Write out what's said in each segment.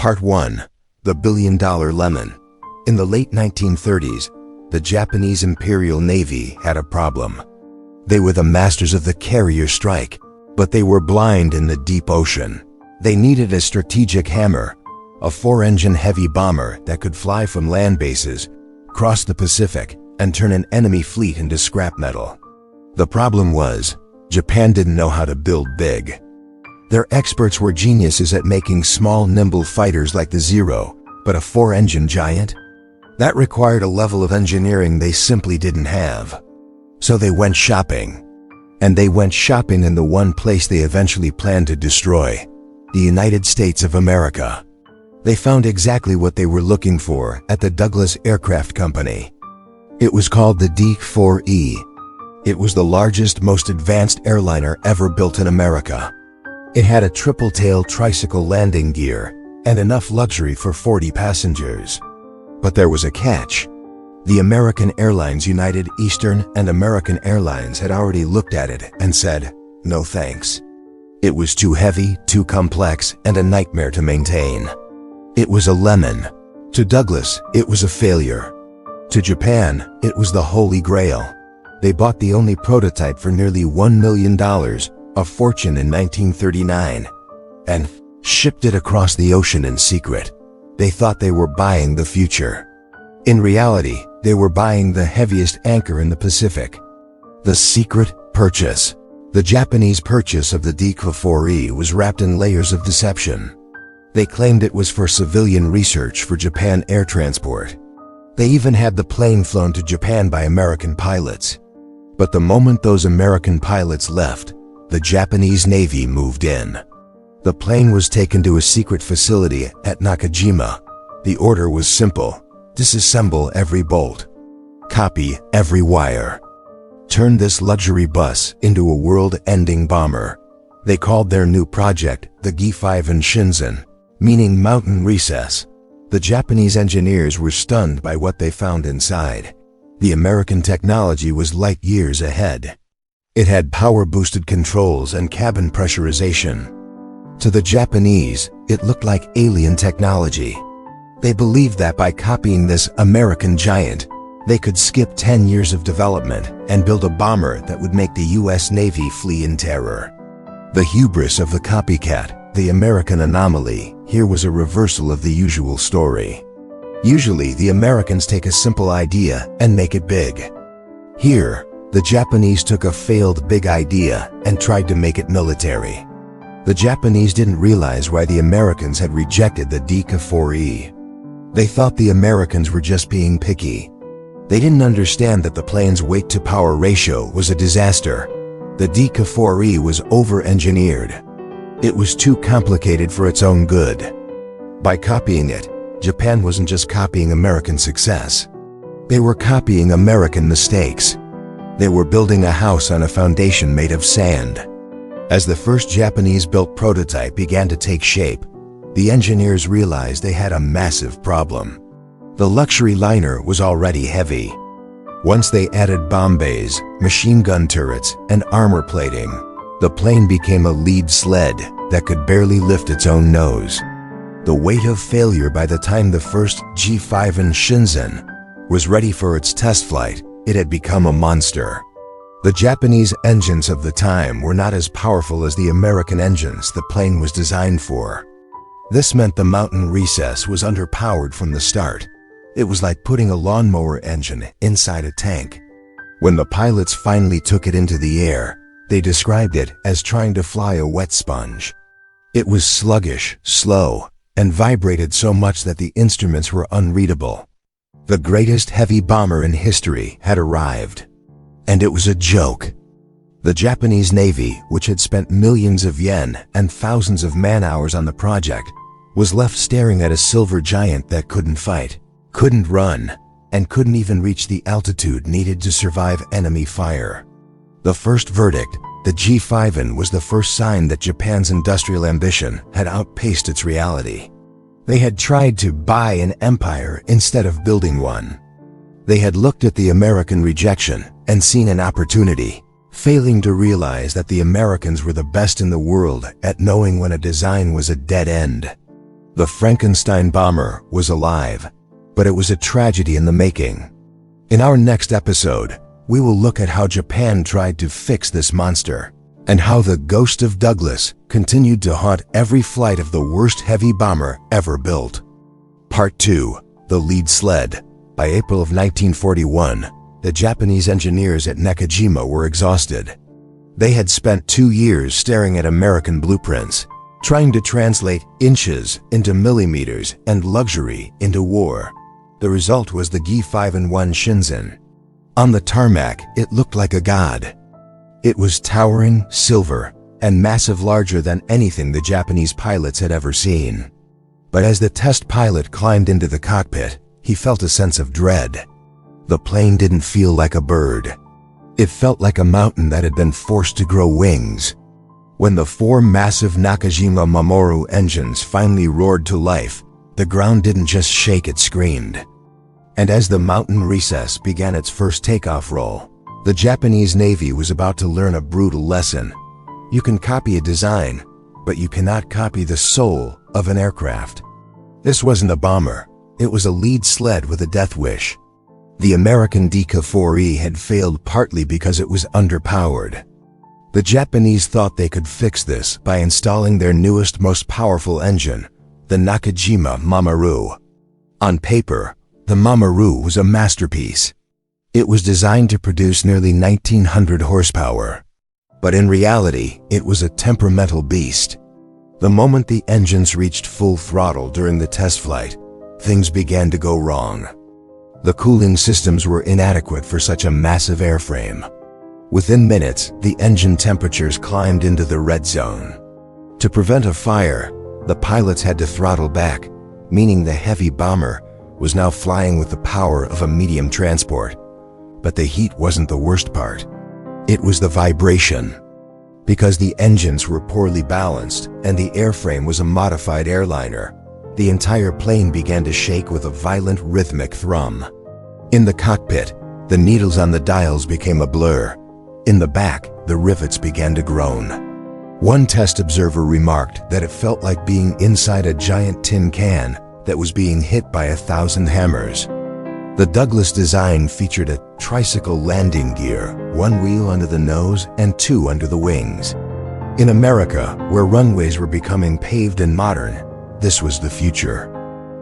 Part 1. The Billion-Dollar Lemon. In the late 1930s, the Japanese Imperial Navy had a problem. They were the masters of the carrier strike, but they were blind in the deep ocean. They needed a strategic hammer, a 4-engine heavy bomber that could fly from land bases, cross the Pacific, and turn an enemy fleet into scrap metal. The problem was, Japan didn't know how to build big. Their experts were geniuses at making small, nimble fighters like the Zero, but a 4-engine giant? That required a level of engineering they simply didn't have. So they went shopping. And they went shopping in the one place they eventually planned to destroy, the United States of America. They found exactly what they were looking for at the Douglas Aircraft Company. It was called the D-4E. It was the largest, most advanced airliner ever built in America. It had a triple-tail tricycle landing gear and enough luxury for 40 passengers. But there was a catch. The American Airlines, United, Eastern, and American Airlines had already looked at it and said, no thanks. It was too heavy, too complex, and a nightmare to maintain. It was a lemon. To Douglas, it was a failure. To Japan, it was the Holy Grail. They bought the only prototype for nearly $1 million, a fortune in 1939, and shipped it across the ocean in secret. They thought they were buying the future. In reality, they were buying the heaviest anchor in the Pacific. The secret purchase. The Japanese purchase of the D-4E was wrapped in layers of deception. They claimed it was for civilian research for Japan air transport. They even had the plane flown to Japan by American pilots. But the moment those American pilots left, the Japanese Navy moved in. The plane was taken to a secret facility at Nakajima. The order was simple: disassemble every bolt, copy every wire, turn this luxury bus into a world-ending bomber. They called their new project the G5N Shinzan, meaning mountain recess. The Japanese engineers were stunned by what they found inside. The American technology was light years ahead. It had power-boosted controls and cabin pressurization. To the Japanese, it looked like alien technology. They believed that by copying this American giant, they could skip 10 years of development and build a bomber that would make the US Navy flee in terror. The hubris of the copycat, the American anomaly, here was a reversal of the usual story. Usually, the Americans take a simple idea and make it big. Here, the Japanese took a failed big idea and tried to make it military. The Japanese didn't realize why the Americans had rejected the D-4E. They thought the Americans were just being picky. They didn't understand that the plane's weight-to-power ratio was a disaster. The D-4E was over-engineered. It was too complicated for its own good. By copying it, Japan wasn't just copying American success. They were copying American mistakes. They were building a house on a foundation made of sand. As the first Japanese-built prototype began to take shape, the engineers realized they had a massive problem. The luxury liner was already heavy. Once they added bomb bays, machine gun turrets, and armor plating, the plane became a lead sled that could barely lift its own nose. The weight of failure by the time the first G5N Shinzan was ready for its test flight, it had become a monster. The Japanese engines of the time were not as powerful as the American engines the plane was designed for. This meant the mountain recess was underpowered from the start. It was like putting a lawnmower engine inside a tank. When the pilots finally took it into the air, they described it as trying to fly a wet sponge. It was sluggish, slow, and vibrated so much that the instruments were unreadable. The greatest heavy bomber in history had arrived. And it was a joke. The Japanese Navy, which had spent millions of yen and thousands of man-hours on the project, was left staring at a silver giant that couldn't fight, couldn't run, and couldn't even reach the altitude needed to survive enemy fire. The first verdict, the G5N, was the first sign that Japan's industrial ambition had outpaced its reality. They had tried to buy an empire instead of building one. They had looked at the American rejection and seen an opportunity, failing to realize that the Americans were the best in the world at knowing when a design was a dead end. The Frankenstein bomber was alive, but it was a tragedy in the making. In our next episode, we will look at how Japan tried to fix this monster, and how the ghost of Douglas continued to haunt every flight of the worst heavy bomber ever built. Part 2, The Lead SLED. By April of 1941, the Japanese engineers at Nakajima were exhausted. They had spent 2 years staring at American blueprints, trying to translate inches into millimeters and luxury into war. The result was the G5N Shinzan. On the tarmac, it looked like a god. It was towering, silver, and massive, larger than anything the Japanese pilots had ever seen. But as the test pilot climbed into the cockpit, he felt a sense of dread. The plane didn't feel like a bird. It felt like a mountain that had been forced to grow wings. When the 4 massive Nakajima Mamoru engines finally roared to life, the ground didn't just shake, it screamed. And as the mountain recess began its first takeoff roll, the Japanese Navy was about to learn a brutal lesson. You can copy a design, but you cannot copy the soul of an aircraft. This wasn't a bomber. It was a lead SLED with a death wish. The American WW2 had failed partly because it was underpowered. The Japanese thought they could fix this by installing their newest, most powerful engine, the Nakajima Mamoru. On paper, the Mamoru was a masterpiece. It was designed to produce nearly 1900 horsepower. But in reality, it was a temperamental beast. The moment the engines reached full throttle during the test flight, things began to go wrong. The cooling systems were inadequate for such a massive airframe. Within minutes, the engine temperatures climbed into the red zone. To prevent a fire, the pilots had to throttle back, meaning the heavy bomber was now flying with the power of a medium transport. But the heat wasn't the worst part. It was the vibration. Because the engines were poorly balanced and the airframe was a modified airliner, the entire plane began to shake with a violent rhythmic thrum. In the cockpit, the needles on the dials became a blur. In the back, the rivets began to groan. One test observer remarked that it felt like being inside a giant tin can that was being hit by 1,000 hammers. The Douglas design featured a tricycle landing gear, 1 wheel under the nose and 2 under the wings. In America, where runways were becoming paved and modern, this was the future.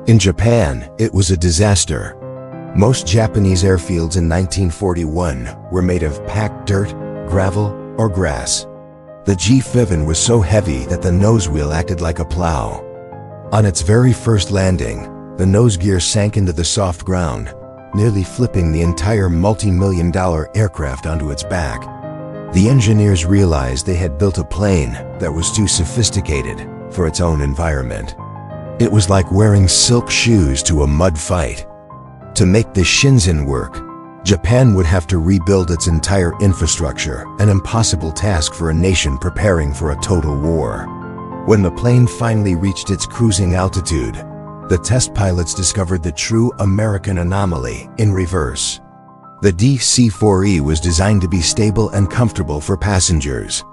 In Japan, it was a disaster. Most Japanese airfields in 1941 were made of packed dirt, gravel, or grass. The G5N was so heavy that the nose wheel acted like a plow. On its very first landing, the nose gear sank into the soft ground, nearly flipping the entire multi-million-dollar aircraft onto its back. The engineers realized they had built a plane that was too sophisticated for its own environment. It was like wearing silk shoes to a mud fight. To make the Shinzan work, Japan would have to rebuild its entire infrastructure, an impossible task for a nation preparing for a total war. When the plane finally reached its cruising altitude, the test pilots discovered the true American anomaly in reverse. The DC-4E was designed to be stable and comfortable for passengers.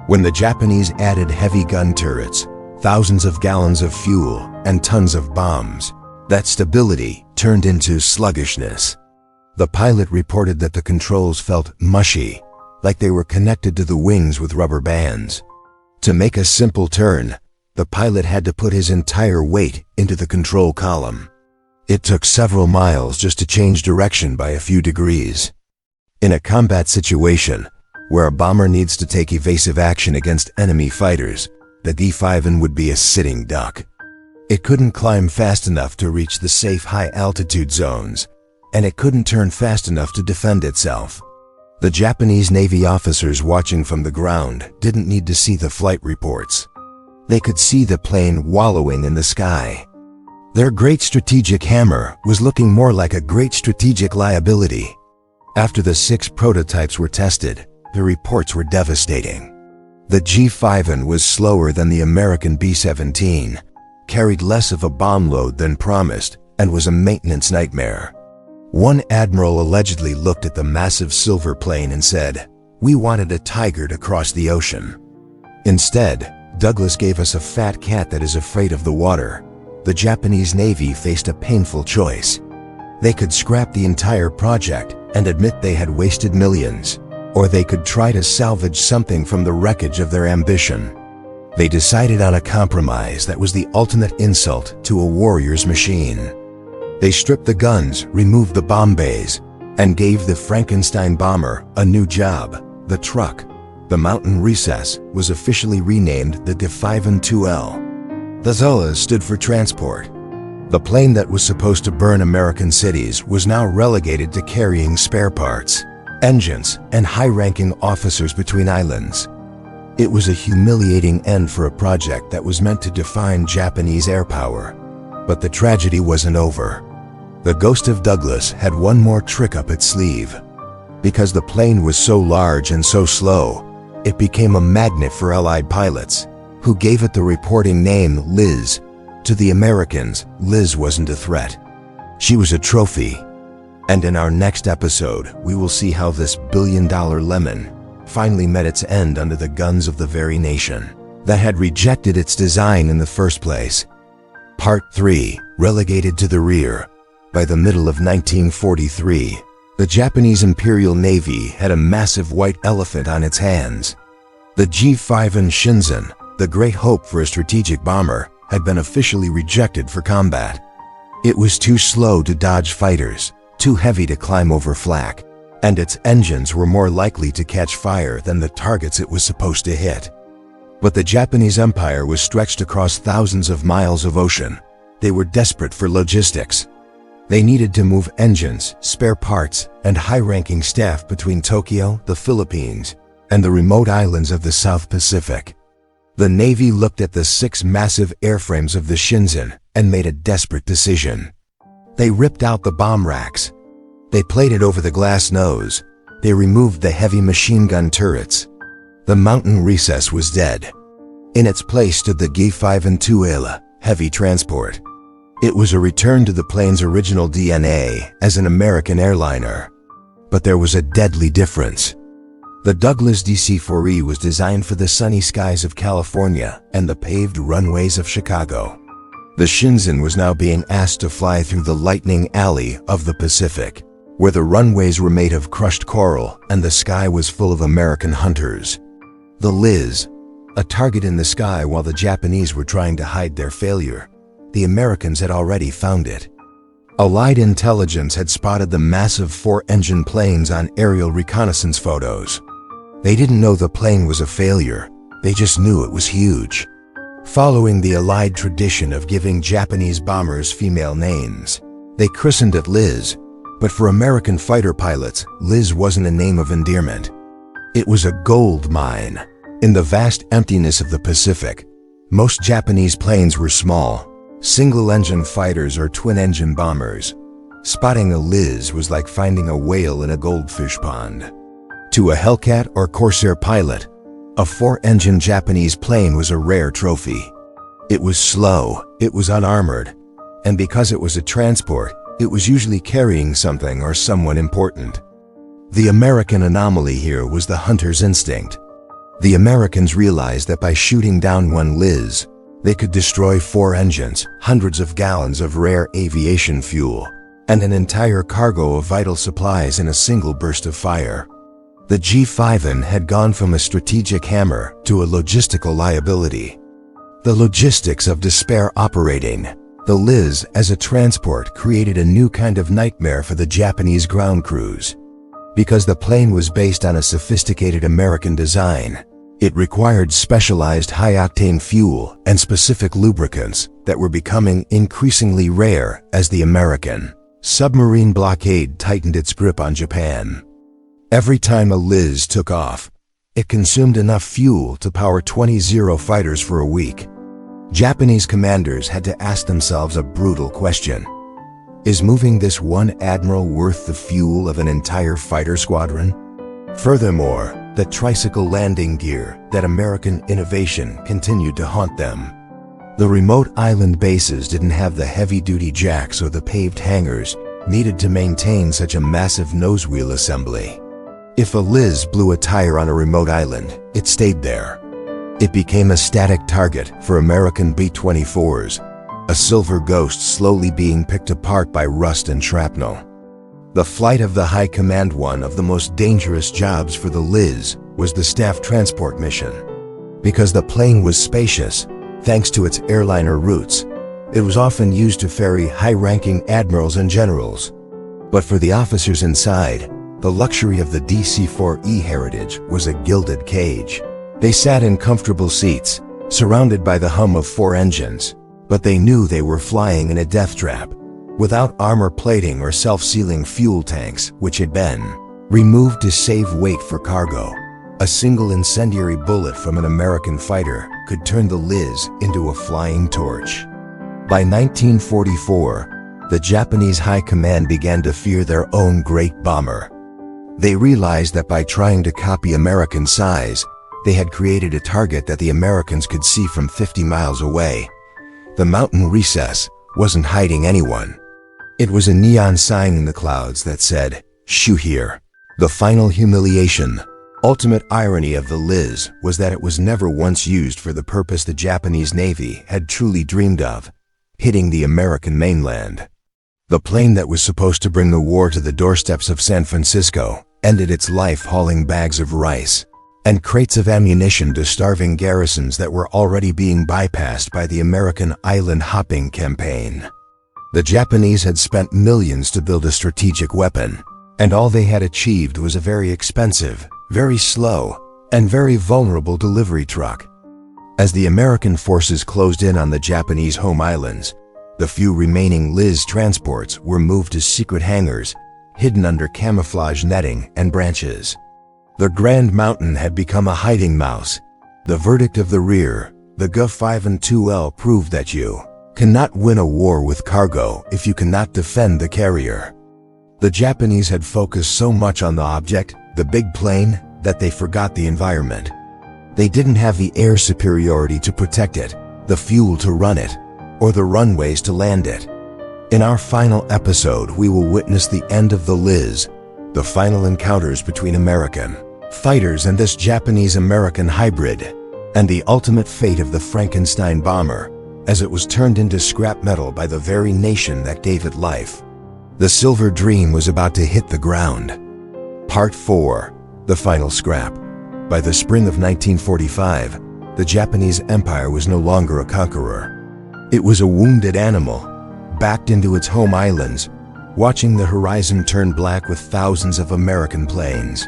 When the Japanese added heavy gun turrets, thousands of gallons of fuel, and tons of bombs, that stability turned into sluggishness. The pilot reported that the controls felt mushy, like they were connected to the wings with rubber bands. To make a simple turn, the pilot had to put his entire weight into the control column. It took several miles just to change direction by a few degrees. In a combat situation, where a bomber needs to take evasive action against enemy fighters, the G5N would be a sitting duck. It couldn't climb fast enough to reach the safe high-altitude zones, and it couldn't turn fast enough to defend itself. The Japanese Navy officers watching from the ground didn't need to see the flight reports. They could see the plane wallowing in the sky. Their great strategic hammer was looking more like a great strategic liability. After the 6 prototypes were tested, the reports were devastating. The G5N was slower than the American B-17, carried less of a bomb load than promised, and was a maintenance nightmare. One admiral allegedly looked at the massive silver plane and said, "We wanted a tiger to cross the ocean. Instead, Douglas gave us a fat cat that is afraid of the water," the Japanese Navy faced a painful choice. They could scrap the entire project and admit they had wasted millions, or they could try to salvage something from the wreckage of their ambition. They decided on a compromise that was the ultimate insult to a warrior's machine. They stripped the guns, removed the bomb bays, and gave the Frankenstein bomber a new job. The truck, the mountain recess, was officially renamed the G5N2L. The ZLED stood for transport. The plane that was supposed to burn American cities was now relegated to carrying spare parts, engines, and high-ranking officers between islands. It was a humiliating end for a project that was meant to define Japanese air power. But the tragedy wasn't over. The ghost of Douglas had one more trick up its sleeve. Because the plane was so large and so slow, it became a magnet for Allied pilots, who gave it the reporting name Liz. To the Americans, Liz wasn't a threat. She was a trophy. And in our next episode, we will see how this billion-dollar lemon finally met its end under the guns of the very nation that had rejected its design in the first place. Part 3, Relegated to the Rear. By the middle of 1943, the Japanese Imperial Navy had a massive white elephant on its hands. The G5N Shinzan, the great hope for a strategic bomber, had been officially rejected for combat. It was too slow to dodge fighters, too heavy to climb over flak, and its engines were more likely to catch fire than the targets it was supposed to hit. But the Japanese Empire was stretched across thousands of miles of ocean. They were desperate for logistics. They needed to move engines, spare parts, and high-ranking staff between Tokyo, the Philippines, and the remote islands of the South Pacific. The Navy looked at the 6 massive airframes of the Shinzan and made a desperate decision. They ripped out the bomb racks. They plated over the glass nose. They removed the heavy machine gun turrets. The mountain recess was dead. In its place stood the G5N2L, heavy transport. It was a return to the plane's original DNA as an American airliner. But there was a deadly difference. The Douglas DC-4E was designed for the sunny skies of California and the paved runways of Chicago. The Shinzan was now being asked to fly through the lightning alley of the Pacific, where the runways were made of crushed coral and the sky was full of American hunters. The Liz, a target in the sky while the Japanese were trying to hide their failure. The Americans had already found it. Allied intelligence had spotted the massive 4-engine planes on aerial reconnaissance photos. They didn't know the plane was a failure, they just knew it was huge. Following the Allied tradition of giving Japanese bombers female names, they christened it Liz, but for American fighter pilots, Liz wasn't a name of endearment. It was a gold mine. In the vast emptiness of the Pacific, most Japanese planes were small, single-engine fighters or twin-engine bombers. Spotting a Liz was like finding a whale in a goldfish pond. To a Hellcat or Corsair pilot, a 4-engine Japanese plane was a rare trophy. It was slow, it was unarmored, and because it was a transport, it was usually carrying something or someone important. The American anomaly here was the hunter's instinct. The Americans realized that by shooting down one Liz, they could destroy 4 engines, hundreds of gallons of rare aviation fuel, and an entire cargo of vital supplies in a single burst of fire. The G5N had gone from a strategic hammer to a logistical liability. The logistics of despair operating, the Liz as a transport created a new kind of nightmare for the Japanese ground crews. Because the plane was based on a sophisticated American design, it required specialized high-octane fuel and specific lubricants that were becoming increasingly rare as the American submarine blockade tightened its grip on Japan. Every time a Liz took off, it consumed enough fuel to power 20 Zero fighters for a week. Japanese commanders had to ask themselves a brutal question. Is moving this one admiral worth the fuel of an entire fighter squadron? Furthermore, the tricycle landing gear, that American innovation, continued to haunt them. The remote island bases didn't have the heavy-duty jacks or the paved hangars needed to maintain such a massive nose-wheel assembly. If a Liz blew a tire on a remote island, it stayed there. It became a static target for American B-24s, a silver ghost slowly being picked apart by rust and shrapnel. The flight of the High Command, one of the most dangerous jobs for the Liz, was the staff transport mission. Because the plane was spacious, thanks to its airliner routes, it was often used to ferry high-ranking admirals and generals. But for the officers inside, the luxury of the DC-4E Heritage was a gilded cage. They sat in comfortable seats, surrounded by the hum of 4 engines, but they knew they were flying in a death trap, without armor plating or self-sealing fuel tanks, which had been removed to save weight for cargo. A single incendiary bullet from an American fighter could turn the Liz into a flying torch. By 1944, the Japanese High Command began to fear their own great bomber. They realized that by trying to copy American size, they had created a target that the Americans could see from 50 miles away. The mountain recess wasn't hiding anyone. It was a neon sign in the clouds that said, "Shoot here." The final humiliation, ultimate irony of the Liz was that it was never once used for the purpose the Japanese Navy had truly dreamed of, hitting the American mainland. The plane that was supposed to bring the war to the doorsteps of San Francisco ended its life hauling bags of rice and crates of ammunition to starving garrisons that were already being bypassed by the American island-hopping campaign. The Japanese had spent millions to build a strategic weapon, and all they had achieved was a very expensive, very slow, and very vulnerable delivery truck. As the American forces closed in on the Japanese home islands, the few remaining Liz transports were moved to secret hangars, hidden under camouflage netting and branches. The Grand Mountain had become a hiding mouse. The verdict of the rear, the W5 2L, proved that you cannot win a war with cargo if you cannot defend the carrier. The Japanese had focused so much on the object, the big plane, that they forgot the environment. They didn't have the air superiority to protect it, the fuel to run it, or the runways to land it. In our final episode, we will witness the end of the Liz, the final encounters between American fighters and this Japanese-American hybrid, and the ultimate fate of the Frankenstein bomber, as it was turned into scrap metal by the very nation that gave it life. The Silver Dream was about to hit the ground. Part 4. The Final Scrap. By the spring of 1945, the Japanese Empire was no longer a conqueror. It was a wounded animal, backed into its home islands, watching the horizon turn black with thousands of American planes.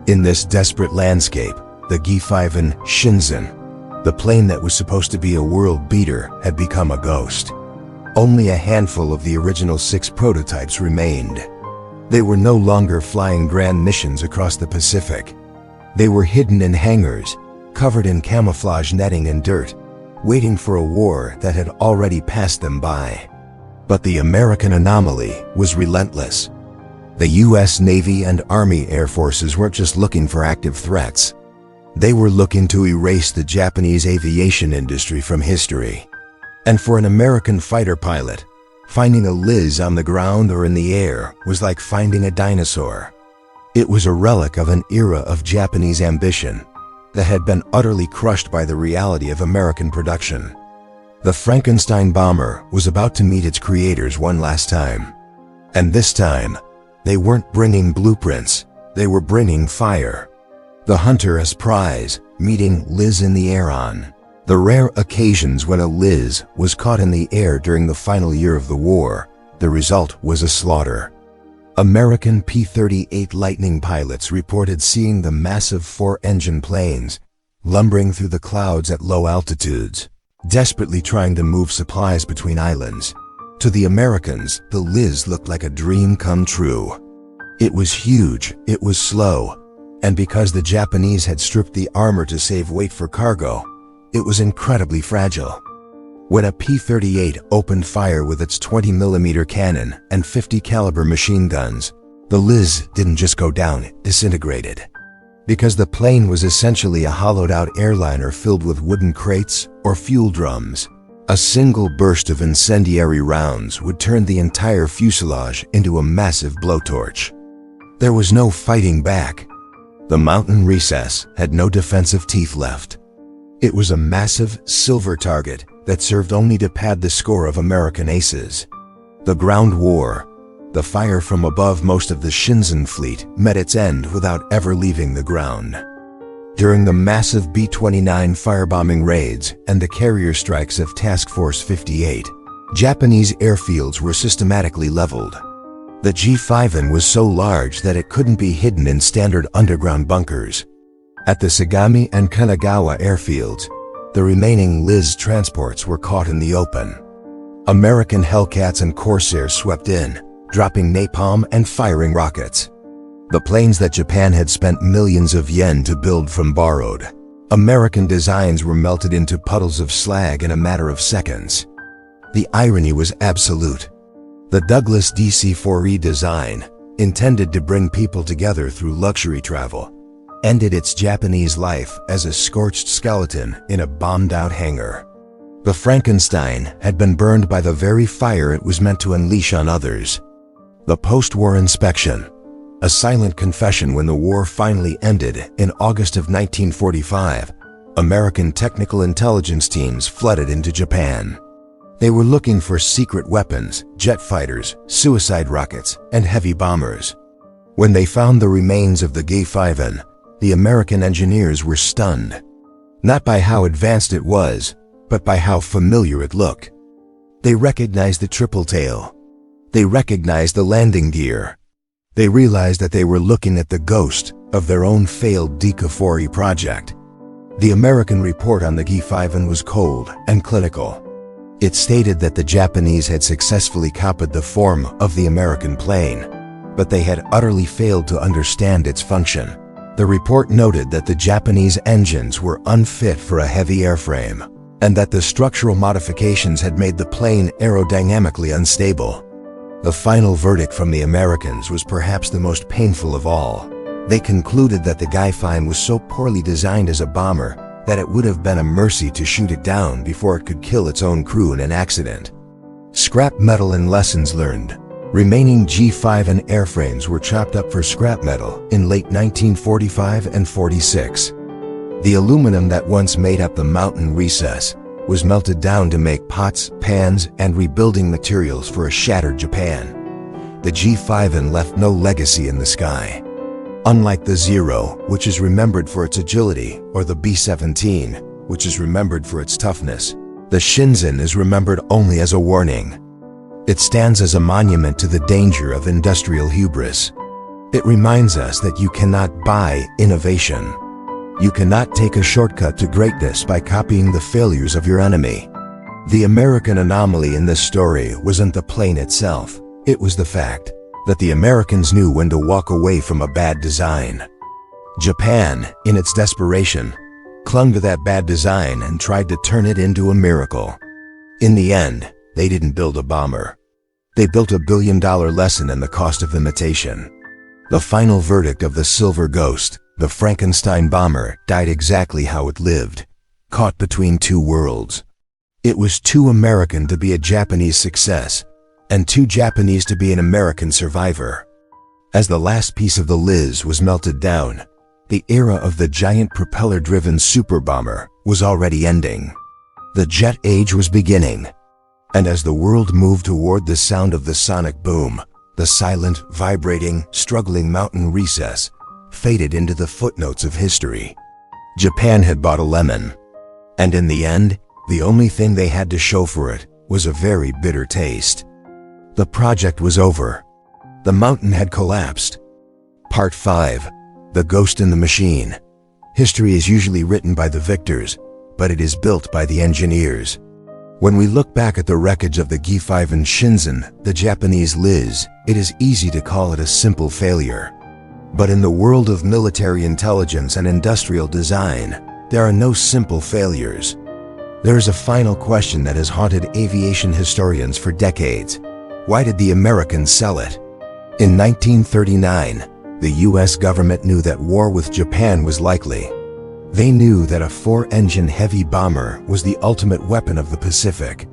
In this desperate landscape, the G5N Shinzan, the plane that was supposed to be a world beater, had become a ghost. Only a handful of the original 6 prototypes remained. They were no longer flying grand missions across the Pacific. They were hidden in hangars, covered in camouflage netting and dirt, waiting for a war that had already passed them by. But the American anomaly was relentless. The U.S. Navy and Army Air Forces weren't just looking for active threats. They were looking to erase the Japanese aviation industry from history. And for an American fighter pilot, finding a Liz on the ground or in the air was like finding a dinosaur. It was a relic of an era of Japanese ambition that had been utterly crushed by the reality of American production. The Frankenstein bomber was about to meet its creators one last time. And this time, they weren't bringing blueprints, they were bringing fire. The hunter as prize, meeting Liz in the air on the rare occasions when a Liz was caught in the air during the final year of the war, the result was a slaughter. American P-38 Lightning pilots reported seeing the massive 4-engine planes lumbering through the clouds at low altitudes, desperately trying to move supplies between islands. To the Americans, the Liz looked like a dream come true. It was huge, it was slow, and because the Japanese had stripped the armor to save weight for cargo, it was incredibly fragile. When a P-38 opened fire with its 20mm cannon and 50 caliber machine guns, the Liz didn't just go down, it disintegrated. Because the plane was essentially a hollowed-out airliner filled with wooden crates or fuel drums, a single burst of incendiary rounds would turn the entire fuselage into a massive blowtorch. There was no fighting back. The mountain recess had no defensive teeth left. It was a massive silver target that served only to pad the score of American aces. The ground war, the fire from above most of the Shinzan fleet, met its end without ever leaving the ground. During the massive B-29 firebombing raids and the carrier strikes of Task Force 58, Japanese airfields were systematically leveled. The G5N was so large that it couldn't be hidden in standard underground bunkers. At the Sagami and Kanagawa airfields, the remaining LIS transports were caught in the open. American Hellcats and Corsairs swept in, dropping napalm and firing rockets. The planes that Japan had spent millions of yen to build from borrowed American designs were melted into puddles of slag in a matter of seconds. The irony was absolute. The Douglas DC-4E design, intended to bring people together through luxury travel, ended its Japanese life as a scorched skeleton in a bombed-out hangar. The Frankenstein had been burned by the very fire it was meant to unleash on others. The post-war inspection, a silent confession when the war finally ended in August of 1945, American technical intelligence teams flooded into Japan. They were looking for secret weapons, jet fighters, suicide rockets, and heavy bombers. When they found the remains of the G5N, the American engineers were stunned. Not by how advanced it was, but by how familiar it looked. They recognized the triple tail. They recognized the landing gear. They realized that they were looking at the ghost of their own failed Decafori project. The American report on the G5N was cold and clinical. It stated that the Japanese had successfully copied the form of the American plane, but they had utterly failed to understand its function. The report noted that the Japanese engines were unfit for a heavy airframe, and that the structural modifications had made the plane aerodynamically unstable. The final verdict from the Americans was perhaps the most painful of all. They concluded that the G5N was so poorly designed as a bomber that it would have been a mercy to shoot it down before it could kill its own crew in an accident. Scrap metal and lessons learned. Remaining G5N airframes were chopped up for scrap metal in late 1945 and 46. The aluminum that once made up the mountain recess was melted down to make pots, pans, and rebuilding materials for a shattered Japan. The G5N left no legacy in the sky. Unlike the Zero, which is remembered for its agility, or the B-17, which is remembered for its toughness, the Shinzan is remembered only as a warning. It stands as a monument to the danger of industrial hubris. It reminds us that you cannot buy innovation. You cannot take a shortcut to greatness by copying the failures of your enemy. The American anomaly in this story wasn't the plane itself, it was the fact that the Americans knew when to walk away from a bad design. Japan, in its desperation, clung to that bad design and tried to turn it into a miracle. In the end, they didn't build a bomber. They built a billion-dollar lesson in the cost of imitation. The final verdict of the Silver Ghost, the Frankenstein bomber, died exactly how it lived, caught between two worlds. It was too American to be a Japanese success, and too Japanese to be an American survivor. As the last piece of the LIS was melted down, the era of the giant propeller-driven super bomber was already ending. The jet age was beginning, and as the world moved toward the sound of the sonic boom, the silent, vibrating, struggling mountain recess faded into the footnotes of history. Japan had bought a lemon, and in the end, the only thing they had to show for it was a very bitter taste. The project was over. The mountain had collapsed. Part 5. The Ghost in the Machine. History is usually written by the victors, but it is built by the engineers. When we look back at the wreckage of the G5N Shinzan, the Japanese LIS, it is easy to call it a simple failure. But in the world of military intelligence and industrial design, there are no simple failures. There is a final question that has haunted aviation historians for decades. Why did the Americans sell it? In 1939, the US government knew that war with Japan was likely. They knew that a 4-engine heavy bomber was the ultimate weapon of the Pacific.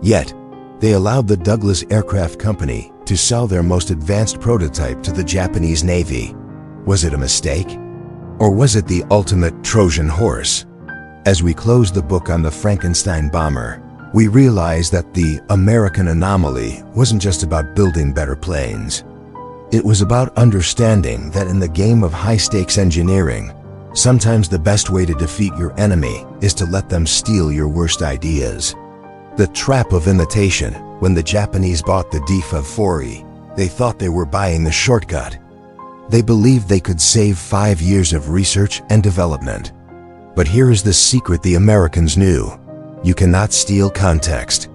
Yet, they allowed the Douglas Aircraft Company to sell their most advanced prototype to the Japanese Navy. Was it a mistake? Or was it the ultimate Trojan horse? As we close the book on the Frankenstein bomber, we realize that the American anomaly wasn't just about building better planes. It was about understanding that in the game of high-stakes engineering, sometimes the best way to defeat your enemy is to let them steal your worst ideas. The trap of imitation. When the Japanese bought the WW2 they thought they were buying the shortcut. They believed they could save 5 years of research and development. But here is the secret the Americans knew. You cannot steal context.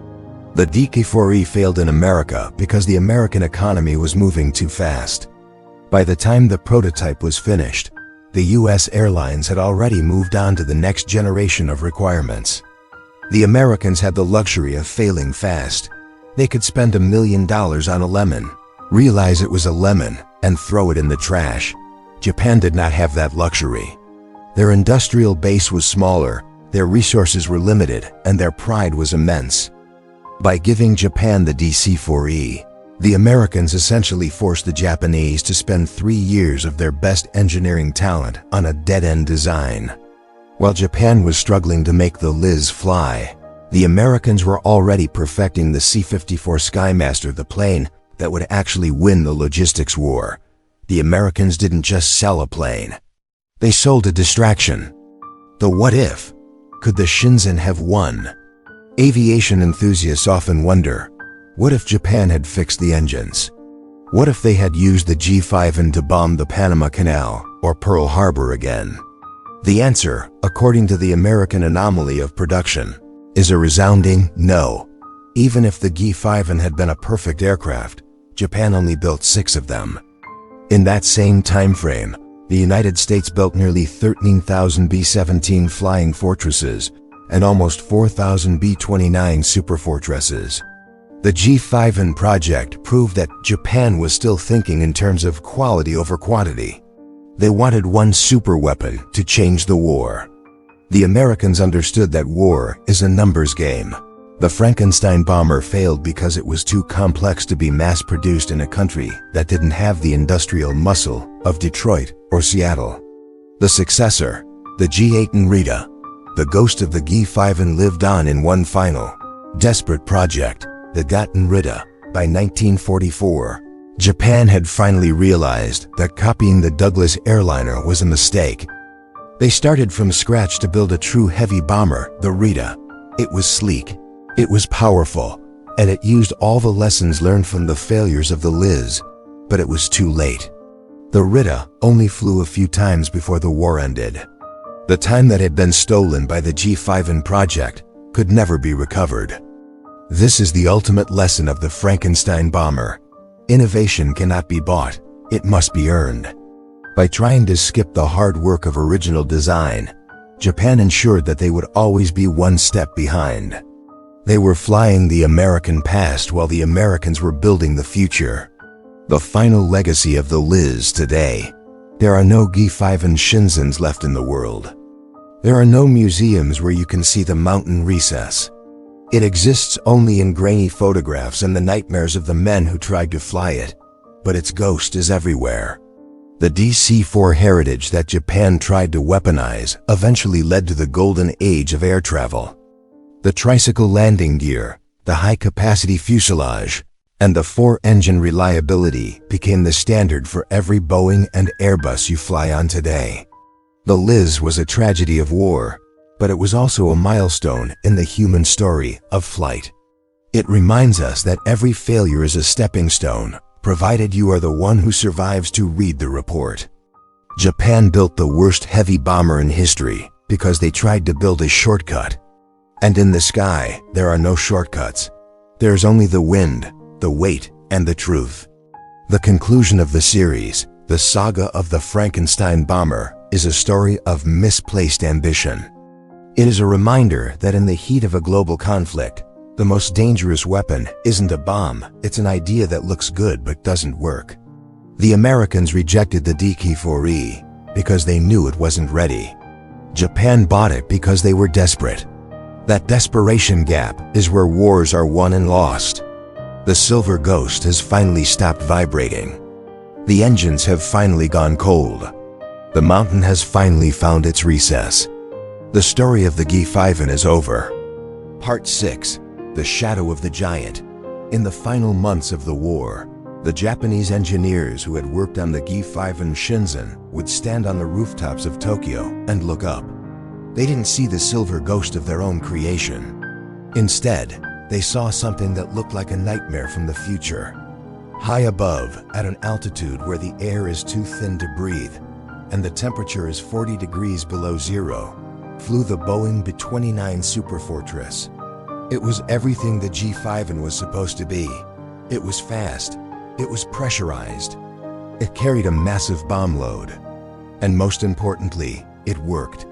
The WW2 failed in America because the American economy was moving too fast. By the time the prototype was finished, the US airlines had already moved on to the next generation of requirements. The Americans had the luxury of failing fast. They could spend $1 million on a lemon, realize it was a lemon, and throw it in the trash. Japan did not have that luxury. Their industrial base was smaller, their resources were limited, and their pride was immense. By giving Japan the WW2, the Americans essentially forced the Japanese to spend 3 years of their best engineering talent on a dead-end design. While Japan was struggling to make the LEDs fly, the Americans were already perfecting the C-54 Skymaster, the plane that would actually win the logistics war. The Americans didn't just sell a plane. They sold a distraction. The what if? Could the Shinzan have won? Aviation enthusiasts often wonder, what if Japan had fixed the engines? What if they had used the G5N to bomb the Panama Canal or Pearl Harbor again? The answer, according to the American anomaly of production, is a resounding no. Even if the G5N had been a perfect aircraft, Japan only built 6 of them. In that same time frame, the United States built nearly 13,000 B-17 flying fortresses and almost 4,000 B-29 superfortresses. The G5N project proved that Japan was still thinking in terms of quality over quantity. They wanted one superweapon to change the war. The Americans understood that war is a numbers game. The Frankenstein bomber failed because it was too complex to be mass-produced in a country that didn't have the industrial muscle of Detroit or Seattle. The successor, the G8N Rita, the ghost of the G5N, lived on in one final, desperate project, the G8N Rita. By 1944, Japan had finally realized that copying the Douglas airliner was a mistake. They started from scratch to build a true heavy bomber, the Rita. It was sleek, it was powerful, and it used all the lessons learned from the failures of the LEDs. But it was too late. The Rita only flew a few times before the war ended. The time that had been stolen by the G5N project could never be recovered. This is the ultimate lesson of the Frankenstein bomber. Innovation cannot be bought, it must be earned. By trying to skip the hard work of original design, Japan ensured that they would always be one step behind. They were flying the American past while the Americans were building the future. The final legacy of the LEDs today. There are no G5N Shinzans left in the world. There are no museums where you can see the mountain recess. It exists only in grainy photographs and the nightmares of the men who tried to fly it, but its ghost is everywhere. The DC-4 heritage that Japan tried to weaponize eventually led to the golden age of air travel. The tricycle landing gear, the high-capacity fuselage, and the 4-engine reliability became the standard for every Boeing and Airbus you fly on today. The LEDs was a tragedy of war, but it was also a milestone in the human story of flight. It reminds us that every failure is a stepping stone, provided you are the one who survives to read the report. Japan built the worst heavy bomber in history because they tried to build a shortcut. And in the sky, there are no shortcuts. There's only the wind, the weight, and the truth. The conclusion of the series, the saga of the Frankenstein bomber, is a story of misplaced ambition. It is a reminder that in the heat of a global conflict, the most dangerous weapon isn't a bomb, it's an idea that looks good but doesn't work. The Americans rejected the WW2 because they knew it wasn't ready. Japan bought it because they were desperate. That desperation gap is where wars are won and lost. The silver ghost has finally stopped vibrating. The engines have finally gone cold. The mountain has finally found its recess. The story of the G5N is over. Part 6. The Shadow of the Giant. In the final months of the war, the Japanese engineers who had worked on the G5N Shinzan would stand on the rooftops of Tokyo and look up. They didn't see the silver ghost of their own creation. Instead, they saw something that looked like a nightmare from the future. High above, at an altitude where the air is too thin to breathe, and the temperature is 40 degrees below zero, flew the Boeing B-29 Superfortress. It was everything the G5N was supposed to be. It was fast. It was pressurized. It carried a massive bomb load. And most importantly, it worked.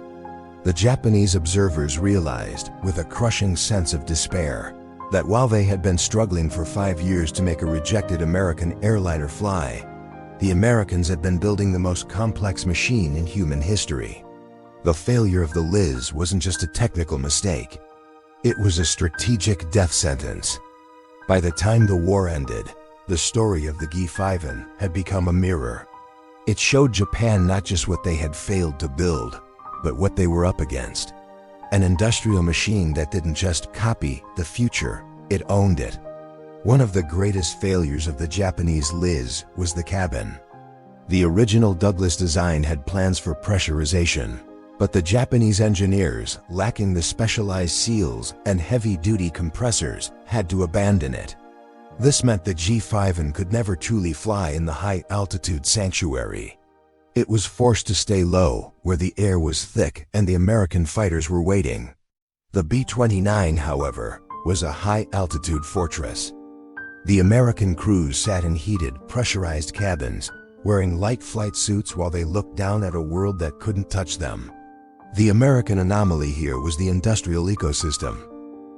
The Japanese observers realized, with a crushing sense of despair, that while they had been struggling for 5 years to make a rejected American airliner fly, the Americans had been building the most complex machine in human history. The failure of the Liz wasn't just a technical mistake. It was a strategic death sentence. By the time the war ended, the story of the G5N had become a mirror. It showed Japan not just what they had failed to build, but what they were up against. An industrial machine that didn't just copy the future, it owned it. One of the greatest failures of the Japanese Liz was the cabin. The original Douglas design had plans for pressurization, but the Japanese engineers, lacking the specialized seals and heavy-duty compressors, had to abandon it. This meant the G5N could never truly fly in the high-altitude sanctuary. It was forced to stay low, where the air was thick and the American fighters were waiting. The B-29, however, was a high-altitude fortress. The American crews sat in heated, pressurized cabins, wearing light flight suits while they looked down at a world that couldn't touch them. The American anomaly here was the industrial ecosystem.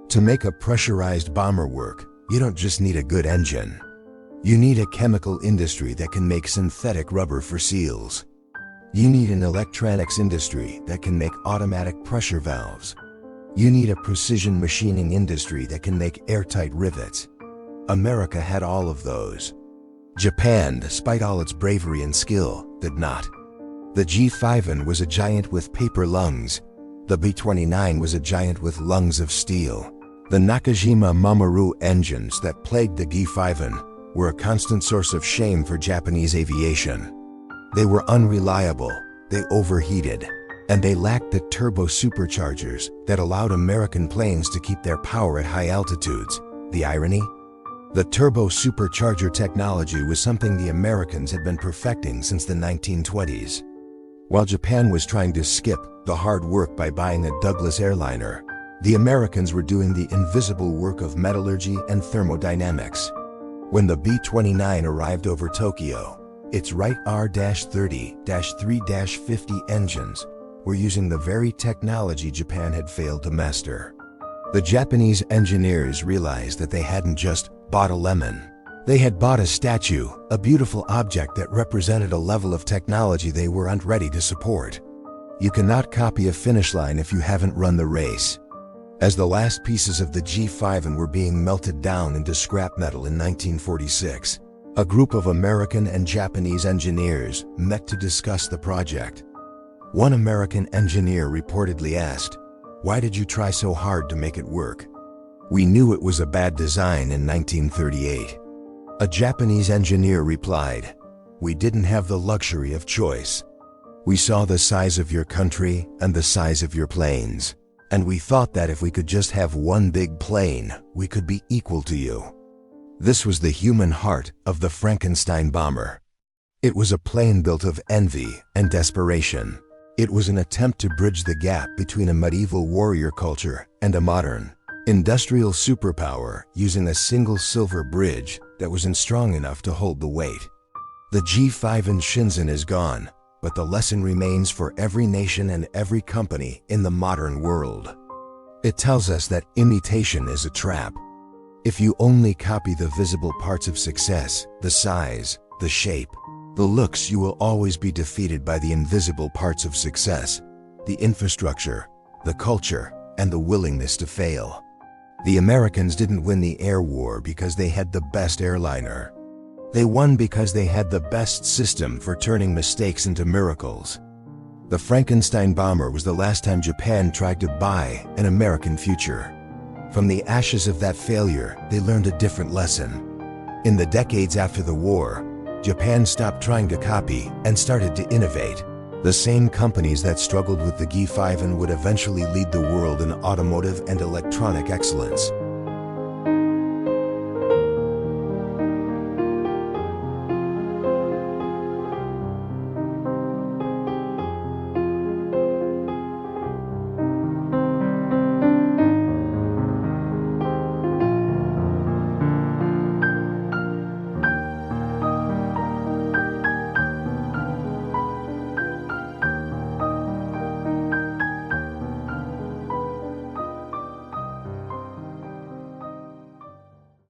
To make a pressurized bomber work, you don't just need a good engine. You need a chemical industry that can make synthetic rubber for seals. You need an electronics industry that can make automatic pressure valves. You need a precision machining industry that can make airtight rivets. America had all of those. Japan, despite all its bravery and skill, did not. The G5N was a giant with paper lungs. The B-29 was a giant with lungs of steel. The Nakajima Mamoru engines that plagued the G5N were a constant source of shame for Japanese aviation. They were unreliable, they overheated, and they lacked the turbo superchargers that allowed American planes to keep their power at high altitudes. The irony? The turbo supercharger technology was something the Americans had been perfecting since the 1920s. While Japan was trying to skip the hard work by buying a Douglas airliner, the Americans were doing the invisible work of metallurgy and thermodynamics. When the B-29 arrived over Tokyo, its Wright R-30-3-50 engines were using the very technology Japan had failed to master. The Japanese engineers realized that they hadn't just bought a lemon. They had bought a statue, a beautiful object that represented a level of technology they weren't ready to support. You cannot copy a finish line if you haven't run the race. As the last pieces of the G5N were being melted down into scrap metal in 1946, a group of American and Japanese engineers met to discuss the project. One American engineer reportedly asked, "Why did you try so hard to make it work?" "We knew it was a bad design in 1938. A Japanese engineer replied, "We didn't have the luxury of choice. We saw the size of your country and the size of your planes, and we thought that if we could just have one big plane, we could be equal to you." This was the human heart of the Frankenstein bomber. It was a plane built of envy and desperation. It was an attempt to bridge the gap between a medieval warrior culture and a modern, industrial superpower using a single silver bridge that wasn't strong enough to hold the weight. The G5N Shinzan is gone, but the lesson remains for every nation and every company in the modern world. It tells us that imitation is a trap. If you only copy the visible parts of success, the size, the shape, the looks, you will always be defeated by the invisible parts of success, the infrastructure, the culture, and the willingness to fail. The Americans didn't win the air war because they had the best airliner. They won because they had the best system for turning mistakes into miracles. The Frankenstein bomber was the last time Japan tried to buy an American future. From the ashes of that failure, they learned a different lesson. In the decades after the war, Japan stopped trying to copy and started to innovate. The same companies that struggled with the G5N would eventually lead the world in automotive and electronic excellence.